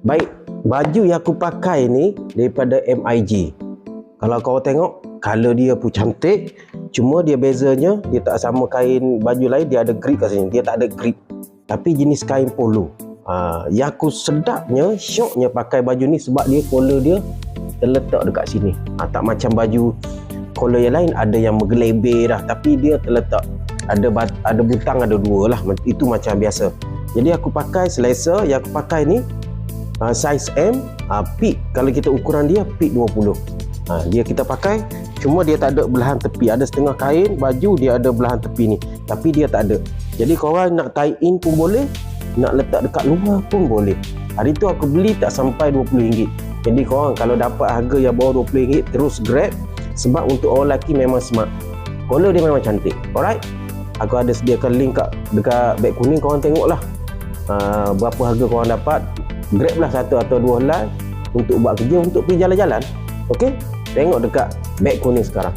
Baik, baju yang aku pakai ni daripada MIG. Kalau kau tengok, color dia pun cantik. Cuma dia bezanya, dia tak sama kain baju lain, dia ada grip kat sini. Dia tak ada grip. Tapi jenis kain polo. Yang aku sedapnya, syoknya pakai baju ni sebab dia collar dia terletak dekat sini. Tak macam baju collar yang lain ada yang menggelebih dah, tapi dia terletak. Ada butang, ada dua lah. Itu macam biasa. Jadi aku pakai selesa. Yang aku pakai ni size M, peak. Kalau kita ukuran dia peak 20. Dia kita pakai, cuma dia tak ada belahan tepi. Ada setengah kain baju dia ada belahan tepi ni, tapi dia tak ada. Jadi korang nak tie in pun boleh, nak letak dekat luar pun boleh. Hari tu aku beli tak sampai RM20. Jadi korang kalau dapat harga yang bawah RM20, terus grab. Sebab untuk orang lelaki memang smart. Collar dia memang cantik. Alright, aku ada sediakan link dekat beg kuning. Korang tengok lah berapa harga korang dapat. Grab lah satu atau dua helai untuk buat kerja, untuk pergi jalan-jalan. Okey, tengok dekat beg kuning sekarang.